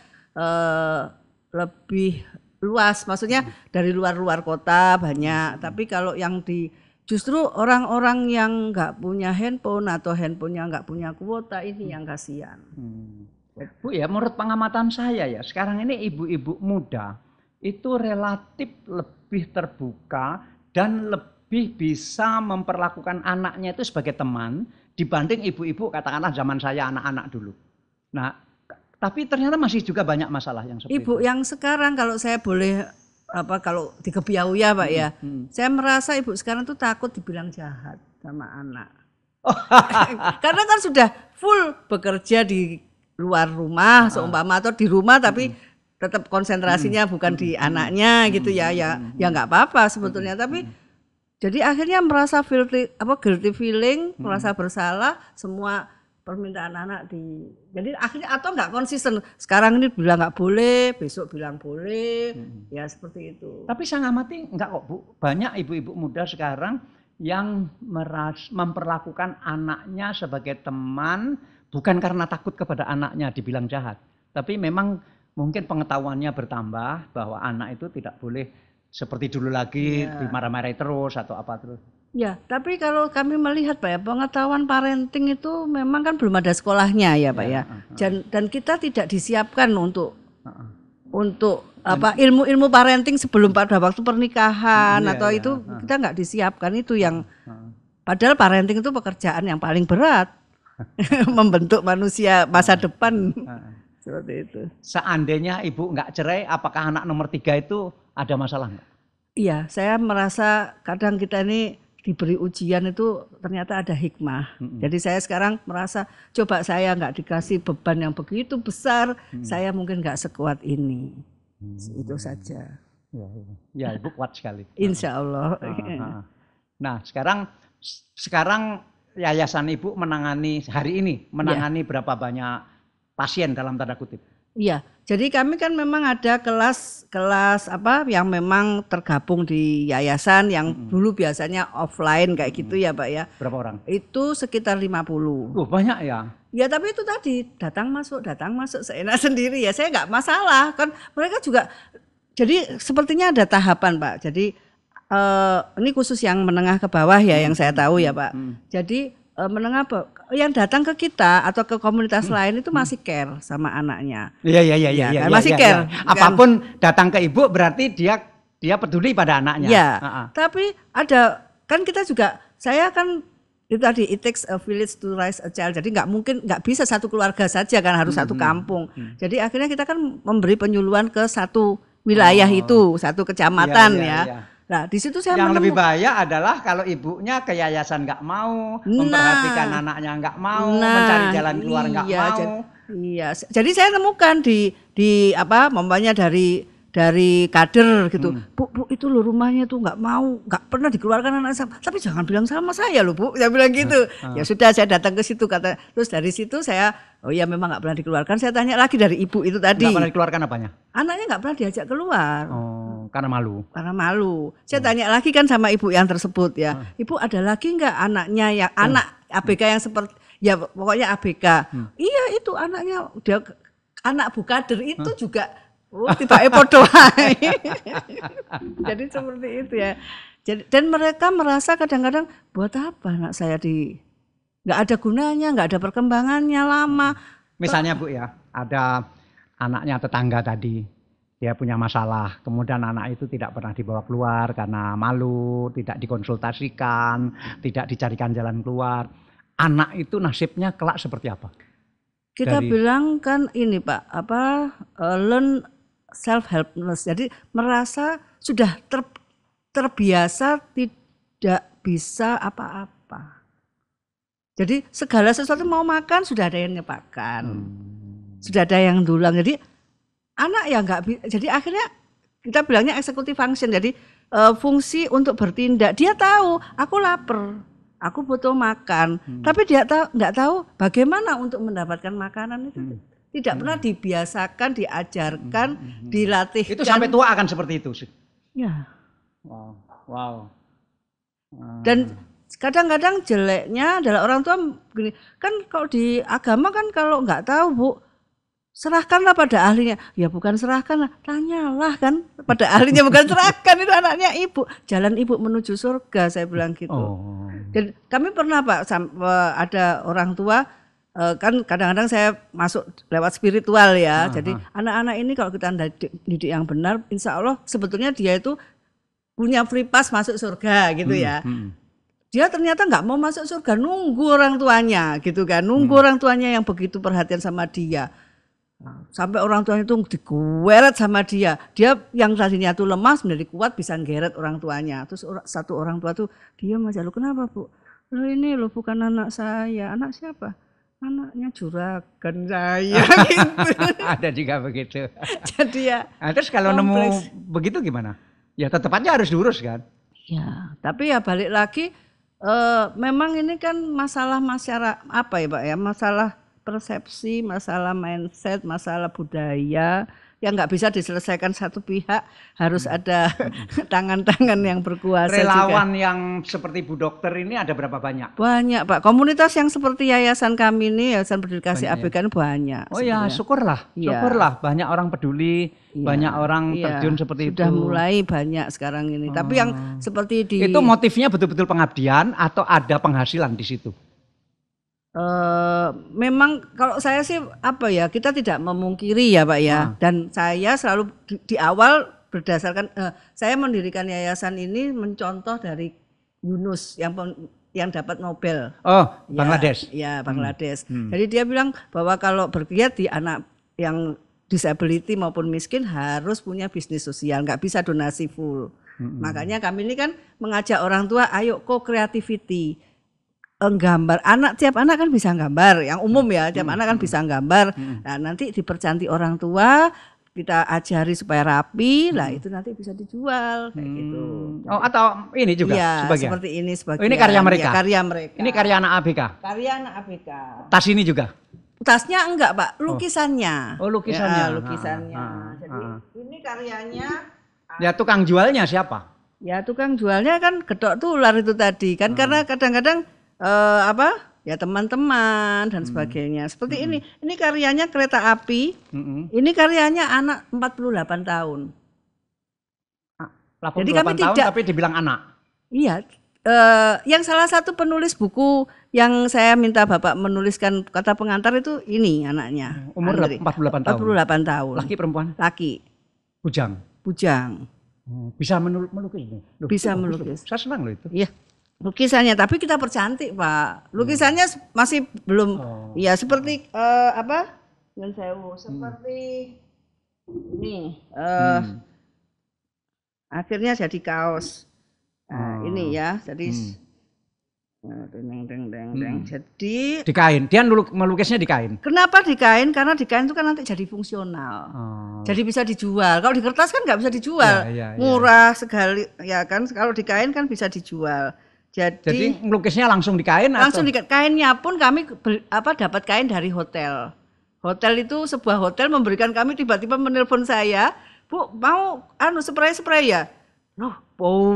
lebih luas, maksudnya dari luar kota banyak, tapi kalau yang justru orang-orang yang nggak punya handphone atau handphonenya nggak punya kuota ini yang kasihan. Bu ya, menurut pengamatan saya ya sekarang ini ibu-ibu muda itu relatif lebih terbuka dan lebih bisa memperlakukan anaknya itu sebagai teman dibanding ibu-ibu katakanlah zaman saya anak-anak dulu. Nah, tapi ternyata masih juga banyak masalah yang seperti ibu itu. Yang sekarang kalau saya boleh kalau di Kebiau ya Pak ya, saya merasa ibu sekarang tuh takut dibilang jahat sama anak. Karena kan sudah full bekerja di luar rumah seumpama atau di rumah tapi tetap konsentrasinya bukan di anaknya gitu ya nggak apa-apa sebetulnya, tapi jadi akhirnya merasa guilty feeling, merasa bersalah, semua permintaan anak jadi akhirnya atau nggak konsisten, sekarang ini bilang nggak boleh, besok bilang boleh, ya seperti itu. Tapi saya ngamati enggak kok Bu, banyak ibu-ibu muda sekarang yang memperlakukan anaknya sebagai teman bukan karena takut kepada anaknya dibilang jahat, tapi memang mungkin pengetahuannya bertambah bahwa anak itu tidak boleh seperti dulu lagi dimarah-marahi terus atau apa terus. Ya, tapi kalau kami melihat Pak ya, pengetahuan parenting itu memang kan belum ada sekolahnya ya Pak ya. Dan kita tidak disiapkan untuk apa ilmu-ilmu parenting sebelum pada waktu pernikahan atau itu kita nggak disiapkan, itu yang padahal parenting itu pekerjaan yang paling berat. Membentuk manusia masa depan. Seperti itu. Seandainya ibu nggak cerai, apakah anak nomor 3 itu ada masalah nggak? Iya, saya merasa kadang kita ini diberi ujian itu ternyata ada hikmah. Jadi saya sekarang merasa coba saya nggak dikasih beban yang begitu besar, saya mungkin nggak sekuat ini. Itu saja. Ya, ibu kuat sekali. Insya Allah. Nah, sekarang yayasan ibu menangani hari ini berapa banyak pasien dalam tanda kutip? Iya, jadi kami kan memang ada kelas apa yang memang tergabung di yayasan yang dulu biasanya offline kayak gitu ya Pak ya. Berapa orang? Itu sekitar 50. Banyak ya? Ya tapi itu tadi datang masuk seenak sendiri ya, saya nggak masalah kan, mereka juga. Jadi sepertinya ada tahapan Pak. Jadi ini khusus yang menengah ke bawah ya yang saya tahu ya Pak. Jadi menengah yang datang ke kita atau ke komunitas lain itu masih care sama anaknya. Iya. Kan? Masih care. Apapun datang ke ibu berarti dia peduli pada anaknya. Ya. Tapi ada kan kita juga, saya kan itu tadi it takes a village to raise a child. Jadi nggak bisa satu keluarga saja kan, harus satu kampung. Jadi akhirnya kita kan memberi penyuluhan ke satu wilayah itu, satu kecamatan ya. Nah, di situ saya yang lebih bahaya adalah kalau ibunya ke yayasan nggak mau, memperhatikan anaknya nggak mau, mencari jalan keluar nggak mau. Jadi saya temukan di apa, mamanya dari kader gitu. Bu itu loh rumahnya tuh nggak pernah dikeluarkan anak saya. Tapi jangan bilang sama saya loh Bu, saya bilang gitu. Ya sudah, saya datang ke situ kata. Terus dari situ saya, oh iya memang nggak pernah dikeluarkan. Saya tanya lagi dari ibu itu tadi. Nggak pernah dikeluarkan apanya? Anaknya nggak pernah diajak keluar. Karena malu. Karena malu. Saya tanya lagi kan sama ibu yang tersebut ya. Ibu ada lagi nggak anaknya yang anak ABK yang seperti ya pokoknya ABK. Iya itu anaknya dia anak Bu Kader itu juga. Tiba podo. Jadi seperti itu ya. Dan mereka merasa kadang-kadang buat apa anak saya nggak ada gunanya, nggak ada perkembangannya, lama. Misalnya Bu ya, ada anaknya tetangga tadi, dia punya masalah, kemudian anak itu tidak pernah dibawa keluar karena malu, tidak dikonsultasikan, tidak dicarikan jalan keluar. Anak itu nasibnya kelak seperti apa? Kita bilang kan ini Pak, learn self-helpless. Jadi merasa sudah terbiasa tidak bisa apa-apa. Jadi segala sesuatu mau makan sudah ada yang nyepakan. Sudah ada yang dulang. Jadi anak ya nggak bisa. Jadi akhirnya kita bilangnya executive function. Jadi fungsi untuk bertindak. Dia tahu aku lapar, aku butuh makan. Tapi dia nggak tahu bagaimana untuk mendapatkan makanan itu. Tidak pernah dibiasakan, diajarkan, dilatihkan. Itu sampai tua akan seperti itu sih. Ya. Wow. Dan kadang-kadang jeleknya adalah orang tua begini. Kan kalau di agama kan kalau nggak tahu Bu, serahkanlah pada ahlinya. Ya bukan serahkan, tanyalah kan pada ahlinya, bukan serahkan, itu anaknya ibu. Jalan ibu menuju surga, saya bilang gitu. Dan kami pernah Pak, ada orang tua. Kan kadang-kadang saya masuk lewat spiritual ya. Jadi anak-anak ini kalau kita didik yang benar, insya Allah sebetulnya dia itu punya free pass masuk surga gitu ya. Dia ternyata nggak mau masuk surga, nunggu orang tuanya gitu kan, nunggu orang tuanya yang begitu perhatian sama dia. Sampai orang tuanya itu digeret sama dia. Dia yang tadinya tuh lemah menjadi kuat, bisa geret orang tuanya. Terus satu orang tua tuh diam aja, "Lu kenapa Bu?" "Loh ini loh bukan anak saya." "Anak siapa?" "Anaknya juragan saya." Gitu. Ada juga begitu. Jadi ya. Nah, terus kalau nemu begitu gimana? Ya tetap aja harus diurus kan? Ya, tapi ya balik lagi Memang ini kan masalah masyarakat apa ya Pak ya, masalah persepsi, masalah mindset, masalah budaya yang nggak bisa diselesaikan satu pihak, harus ada tangan-tangan yang berkuasa Relawan juga. yang seperti Bu Dokter ini ada berapa banyak? Banyak Pak, komunitas yang seperti yayasan kami ini, Yayasan Peduli Kasih Banyak ya? ABK ini banyak Oh ya, sebenarnya. syukurlah, Iya. syukurlah banyak orang peduli, Iya, banyak orang iya, terjun seperti sudah itu. mulai banyak sekarang ini. Tapi yang seperti di Itu motifnya betul-betul pengabdian atau ada penghasilan di situ? memang kalau saya sih apa ya, kita tidak memungkiri ya Pak ya. Dan saya selalu di awal berdasarkan saya mendirikan yayasan ini mencontoh dari Yunus yang dapat Nobel. Oh, Ya, Bangladesh. ya, Bangladesh. Jadi dia bilang bahwa kalau bergiat di anak yang disability maupun miskin harus punya bisnis sosial, nggak bisa donasi full. Makanya kami ini kan mengajak orang tua, ayo co-creativity. Gambar tiap anak kan bisa gambar, yang umum ya, tiap anak kan bisa gambar. Nah, nanti dipercantik orang tua, kita ajari supaya rapi, lah itu nanti bisa dijual kayak gitu. Oh, atau ini juga Iya, sebagian. seperti ini Oh, sebagian. ini karya mereka. Ya, karya mereka. Ini karya anak ABK. Karya anak ABK. Tas ini juga. Tasnya enggak, Pak, lukisannya. Oh, lukisannya. Ya, lukisannya. Jadi ini karyanya. Ya tukang jualnya siapa? Ya tukang jualnya kan gedok tular itu tadi kan, karena kadang-kadang ya teman-teman dan sebagainya. Seperti ini karyanya kereta api. Ini karyanya anak 48 tahun. 88 Jadi kami tahun tidak- tapi dibilang anak. Iya, yang salah satu penulis buku yang saya minta Bapak menuliskan kata pengantar itu ini anaknya. Umur Andri. 48 tahun. 48 tahun. Laki perempuan? Laki, Bujang. bujang. Bisa melukis ini. Loh, Bisa bagus melukis. loh. Saya senang loh itu. Iya. Lukisannya, tapi kita percantik Pak. Lukisannya masih belum, ya seperti Nyun sewu, seperti ini. Akhirnya jadi kaos. Nah, ini ya, jadi jadi Di kain. Dia melukisnya di kain. kenapa di kain? Karena di kain itu kan nanti jadi fungsional. Jadi bisa dijual. Kalau di kertas kan nggak bisa dijual. Iya, iya, Murah sekali ya kan. Kalau di kain kan bisa dijual. Jadi melukisnya langsung di kain Langsung atau? di kainnya pun kami dapat kain dari hotel. Hotel itu sebuah hotel memberikan kami, tiba-tiba menelpon saya, Bu mau spray ya? Loh,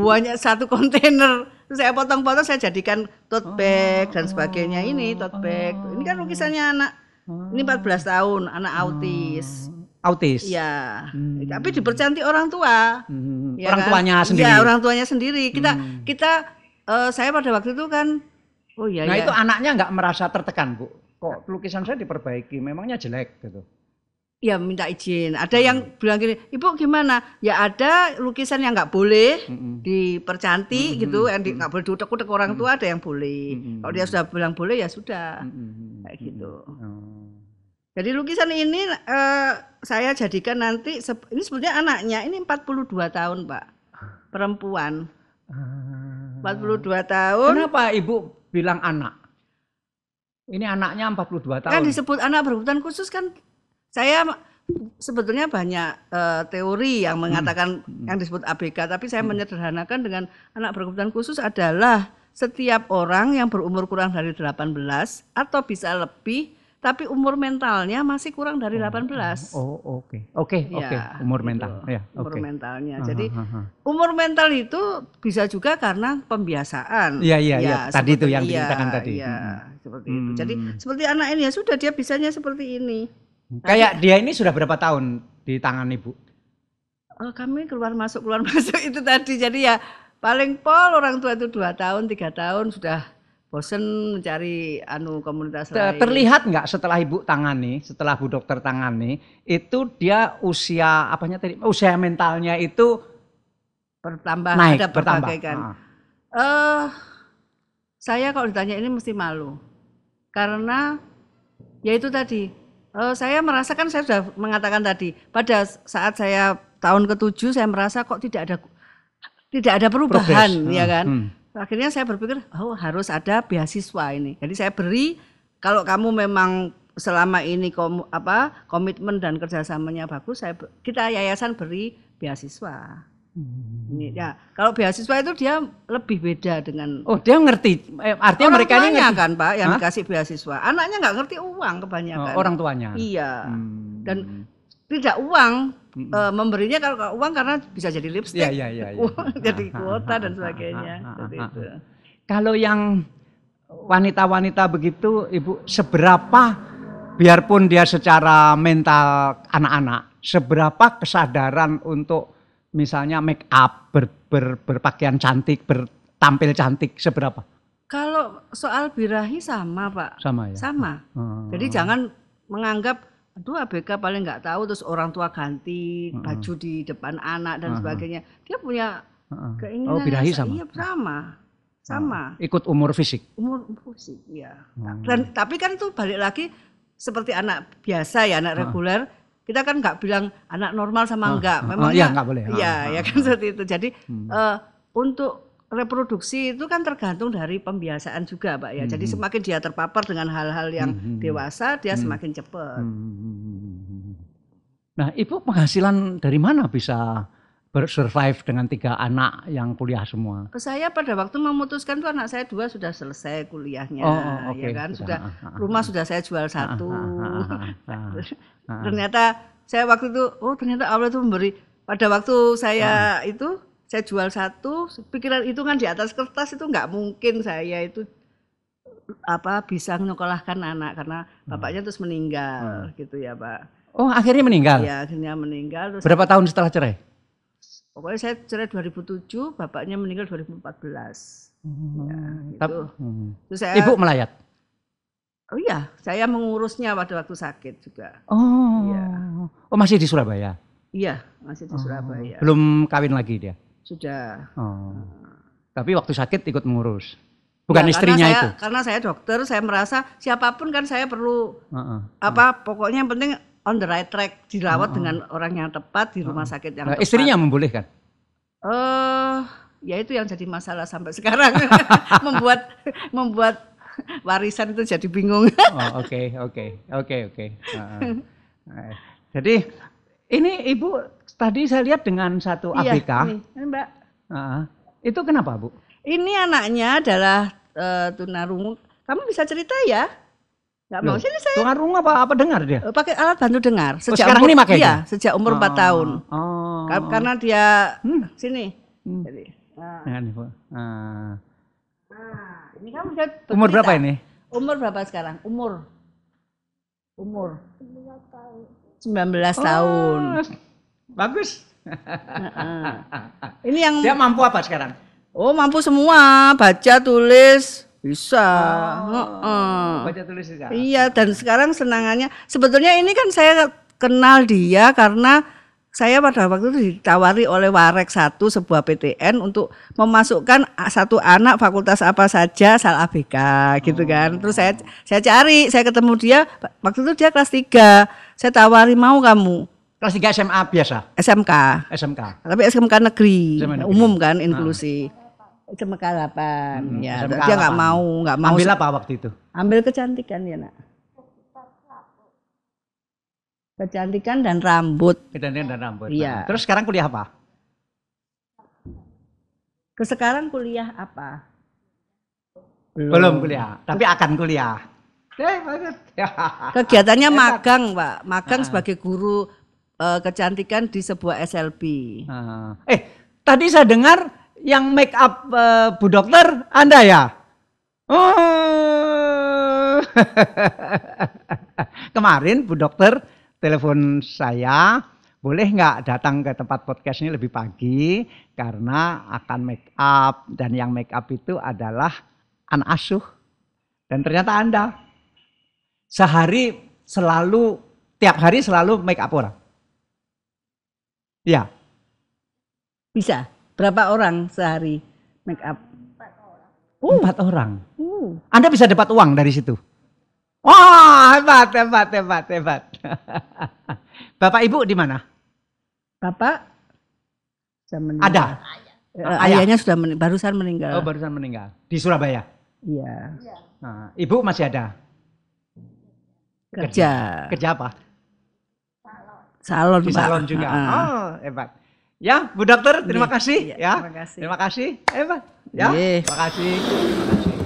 banyak satu kontainer. Terus saya potong-potong, saya jadikan tote bag dan sebagainya. Ini tote bag. Ini kan lukisannya anak. Ini 14 tahun, anak autis. Autis. Iya. Tapi dipercantik orang tua. Ya Orang kan? tuanya sendiri. Iya, orang tuanya sendiri. Saya pada waktu itu kan, oh iya. Nah ya. itu anaknya nggak merasa tertekan, Bu. Kok lukisan saya diperbaiki, memangnya jelek gitu. Ya minta izin. Ada yang bilang gini, Ibu gimana? Ya ada lukisan yang nggak boleh dipercantik gitu, yang nggak boleh diutek-utek orang tua, ada yang boleh. Kalau dia sudah bilang boleh ya sudah, kayak gitu. Jadi lukisan ini saya jadikan nanti, ini sebetulnya anaknya, ini 42 tahun Pak, perempuan. 42 tahun. Kenapa Ibu bilang anak? Ini anaknya 42 tahun. Kan disebut anak berkebutuhan khusus kan. Saya sebetulnya banyak teori yang mengatakan yang disebut ABK, tapi saya menyederhanakan dengan anak berkebutuhan khusus adalah setiap orang yang berumur kurang dari 18 atau bisa lebih, tapi umur mentalnya masih kurang dari 18. Oh, oke. Ya, Umur gitu. mental. Ya, Umur oke. mentalnya. Jadi umur mental itu bisa juga karena pembiasaan. Iya. Tadi itu yang iya, diceritakan tadi. Iya, seperti itu. Jadi seperti anak ini ya sudah, dia bisanya seperti ini. Kayak dia ini sudah berapa tahun di tangan Ibu? Kami keluar masuk itu tadi. Jadi ya paling orang tua itu 2 tahun, 3 tahun sudah bosen mencari komunitas lain. Terlihat nggak setelah Ibu tangani, setelah Bu Dokter tangani, itu dia usia usia mentalnya itu bertambah, naik, ada bertambah. berbagai kan. Saya kalau ditanya ini mesti malu. Karena ya itu tadi, saya merasakan, saya sudah mengatakan tadi, pada saat saya tahun ke-7 saya merasa kok tidak ada perubahan. Progress. Ya kan. Akhirnya saya berpikir, harus ada beasiswa ini. Jadi saya beri, kalau kamu memang selama ini komitmen dan kerjasamanya bagus, kita yayasan beri beasiswa. Ini ya, kalau beasiswa itu dia lebih beda dengan Oh, dia ngerti. Artinya orang mereka ini tuanya ngerti. kan Pak yang Hah? dikasih beasiswa. Anaknya nggak ngerti uang kebanyakan. Orang tuanya. Iya. Dan tidak uang memberinya kalau uang karena bisa jadi lipstik, Iya. jadi kuota dan sebagainya. Seperti itu. Kalau yang wanita-wanita begitu, Ibu, seberapa biarpun dia secara mental anak-anak, seberapa kesadaran untuk misalnya make up, berpakaian cantik, bertampil cantik, seberapa? Kalau soal birahi sama Pak. Sama ya? Sama. Jadi jangan menganggap aduh ABK paling nggak tahu terus orang tua ganti baju di depan anak dan sebagainya. Dia punya keinginan birahi sama? Iya sama. Ikut umur fisik? Umur fisik, iya. Dan tapi kan itu balik lagi seperti anak biasa ya, anak reguler. Kita kan nggak bilang anak normal sama enggak. Memangnya nggak boleh. Iya, ya kan seperti itu. Jadi untuk reproduksi itu kan tergantung dari pembiasaan juga, Pak ya. Jadi semakin dia terpapar dengan hal-hal yang dewasa, dia semakin cepat. Nah, Ibu penghasilan dari mana bisa bersurvive dengan 3 anak yang kuliah semua? Saya pada waktu memutuskan tuh anak saya 2 sudah selesai kuliahnya, okay. Ya kan rumah sudah saya jual 1. Ternyata saya waktu itu, ternyata Allah itu memberi. Pada waktu saya itu saya jual 1, pikiran itu kan di atas kertas itu nggak mungkin saya itu bisa menyekolahkan anak karena bapaknya terus meninggal gitu ya Pak. Oh akhirnya meninggal? Iya akhirnya meninggal. Terus berapa tahun setelah cerai? Pokoknya saya cerai 2007, bapaknya meninggal 2014. Ya, gitu. Terus saya, Ibu melayat? Oh iya, saya mengurusnya pada waktu sakit juga. Oh, iya. Oh masih di Surabaya? Iya, masih di Surabaya. Belum kawin lagi dia? Sudah. Tapi waktu sakit ikut mengurus? Bukan ya, istrinya itu? Karena saya dokter, saya merasa siapapun kan saya perlu, pokoknya yang penting on the right track, dirawat dengan orang yang tepat di rumah sakit yang tepat. Istrinya membolehkan? Ya itu yang jadi masalah sampai sekarang. membuat warisan itu jadi bingung. Oke. Jadi ini Ibu tadi saya lihat dengan satu ABK. Ini Mbak. Itu kenapa Bu? Ini anaknya adalah tunarungu. Kamu bisa cerita ya? Nggak mau sini saya. Tunarungu apa dengar dia? Pakai alat bantu dengar. Sekarang ini pakai? Iya, sejak umur 4 tahun. Karena dia sini. Jadi, ini kamu bisa bercerita. Umur berapa ini? Umur berapa sekarang? Umur 19 tahun. Bagus. Ini yang dia mampu apa sekarang? Mampu semua, baca, tulis, bisa. Baca tulis juga. Iya, dan sekarang senangannya sebetulnya ini kan saya kenal dia karena saya pada waktu itu ditawari oleh Warek 1 sebuah PTN untuk memasukkan satu anak fakultas apa saja asal ABK gitu kan. Terus saya cari, saya ketemu dia waktu itu dia kelas 3. Saya tawari mau kamu. Kelas 3 SMA biasa? SMK. Tapi SMK negeri, umum kan inklusi. SMK 8. Ya, SMK dia nggak mau. Ambil apa waktu itu? Ambil kecantikan ya, Nak. Kecantikan dan rambut. Iya. Terus sekarang kuliah apa? Sekarang kuliah apa? Belum kuliah, tapi akan kuliah. Kegiatannya magang, Pak. Magang sebagai guru kecantikan di sebuah SLB. Tadi saya dengar yang make up Bu Dokter Anda ya? Kemarin Bu Dokter telepon saya, boleh nggak datang ke tempat podcast ini lebih pagi karena akan make up, dan yang make up itu adalah anak asuh. Dan ternyata Anda tiap hari selalu make up orang. Iya. Bisa. Berapa orang sehari make up? 4 orang. Anda bisa dapat uang dari situ. Wah, hebat. Bapak Ibu di mana? Bapak ada. Ayahnya sudah barusan meninggal. Oh, barusan meninggal. Di Surabaya? Iya. Nah, Ibu masih ada? Kerja apa? Salon. Di salon juga. Hebat. Ya, Bu Dokter, terima kasih Iya, ya. terima kasih. Terima kasih. Pak. Ya, Iya. terima kasih. Terima kasih.